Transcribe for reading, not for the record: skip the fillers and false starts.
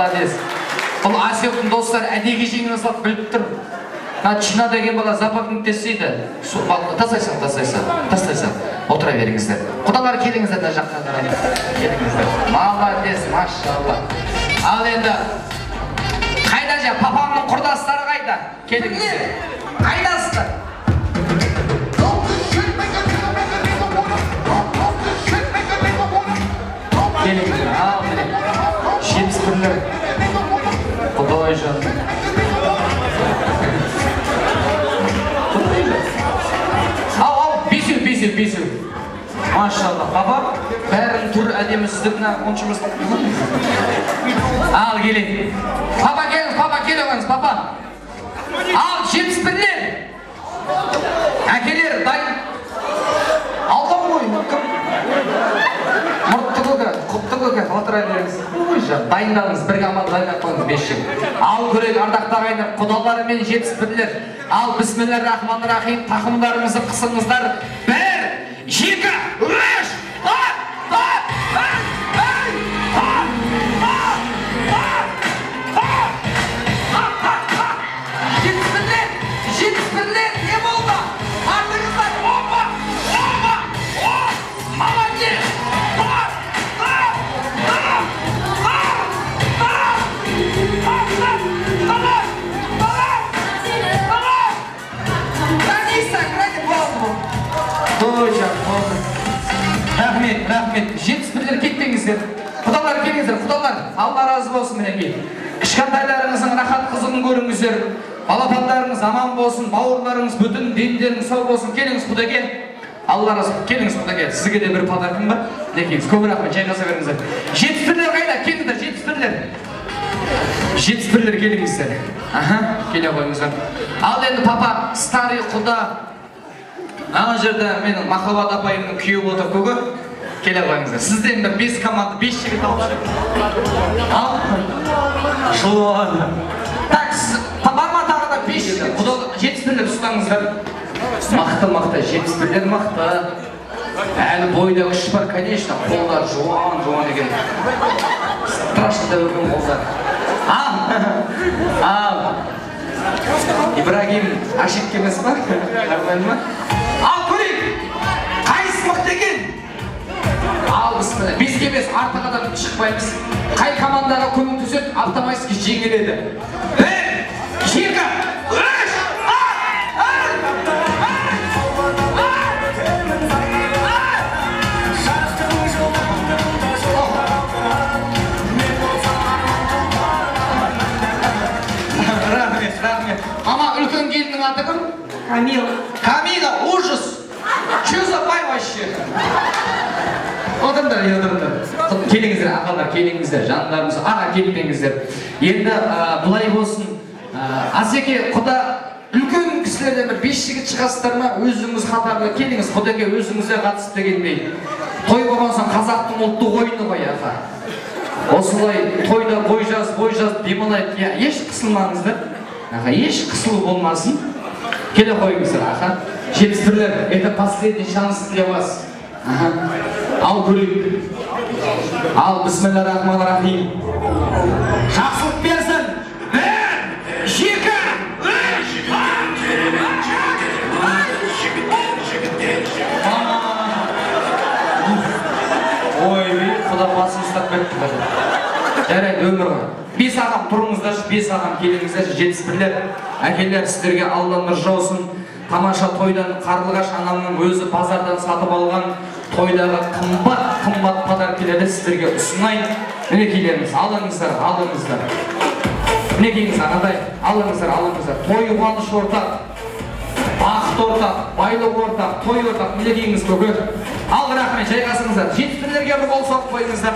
молодец. Бұл Асиоптың достары әдеге жеңін асылып біліп тұр. Чина деген бала запахын тесейді. Тастайсан. Отыра беріңіздер. Құдалар келіңіздер да жаққа қарайды. Келіңіздер. Молодец, машалла. Ал енді қайда жа, папамның құрдастары қайда? Келіңіздер. Қайдасыздар? Келіңіздер. Ал міне. 71-лер. Құдай жан. Бесеу. Машалла. Папа, бәрін тұр әдемісіздігіне қоншымыз. Ал келеді. Папа келіңіз, папа. Ал 71-лер. Әкелер, дайын. Алдан ғой, кім? Мұртты көке, отыра беріңіз. Дайындалыңыз, бірге амал дайындап қойыңыз 5 жыл. Ал көрек, ардақта қайнап, құдалары мен 71-лер. Ал бисмиллахир-рахманир-рахим, тақымдарыңызды қысыңыздар. 1, 2, 3, 4, 71-лер, не болды? Артыңыздар, опа! Молодец! Рахмет. 71-лер кетпеңіздер. Құдалар келіңіздер, құдалар. Алла разы болсын мінекей. Кішкентайларыңыздың рахат қызығын көріңіздер. Балапандарыңыз аман болсын, бауырларыңыз бүтін, дендеріңіз сау болсын. Келіңіз құдаге. Алла разы болсын. Келіңіз құдаге. Сізге де бір подаркым бар. Лекеңіз, көп рахмет, жайғаса беріңіздер. 71-лер қайда? Келіңіздер, 71-лер. 71-лер келіңіздер. Келе қойыңыздар. Ал енді папа, старый құда. Ана жерде менің Махаббат апайымның күйеуі отыр көгі. Келе қойыңыздар. Сізден бір 5 команда, 5 жігіт алып шығып. Ал? Жылуады. Так, бар ма тағы да 5 жігіт? 71-лер ұстаңыздар. Мақты, 71-лер мақты. Әлі бойда күш бар, конечно. Қолдар жуан екен. Страшно өрген қолдар. Ибрагим ашек емес па? Арман ма? Ал көрейік! Қайсы мықты екен? Ал бісміллә. 5-ке 5 артығадан шықпаймыз. Қай командаға көмектеседі, автоматически жеңіледі. 1, 2, 3, Мама, үлкен келіннің аты кім? Камила, ужас! Че за бай вообще? Отырыңдар. Келіңіздер, ағалар, келіңіздер, жандарымыз, аға келіңіздер. Енді бұлай болсын, Асеке, құда үлкен кісілерден бір 5 жігіт шығасыздар ма? Өзіңіз қатарлы келіңіз, құдаге өзіңізге қатысып дегендей. Той болған соң қазақтың ұлттық ойыны ғой, аға. Осылай тойда бой жаз, демалайық. Еш қысылмаңыздар. Еш қысылу болмасын. Келе қойыңыздар, аға. 71-лер, это последний шанс для вас. Ал көрейік. Ал, бисмиллахир-рахманир-рахим. Жақсылық берсін. 1, 2, 3. Ой, құда басын ұстап кетті. Жарайды, өмір ғой. 5 ағам тұрыңыздар, 5 ағам келіңіздер, 71-лер. Әкелер сіздерге Алланың нұры жаусын. Тамаша тойдан Қарлығаш анамның өзі базардан сатып алған тойдағы қымбат подаркаларды сіздерге ұсынайын. Мінекейлеріңіз, алыңыздар. Мінекейіңіз ағадай, алыңыздар. Той қуаныш ортақ, бақыт ортақ, байлық ортақ, той ортақ, мінекейіңіз көке. Ал рахмет, жайғасыңыздар. 71-лерге бір қол соғып қойыңыздар.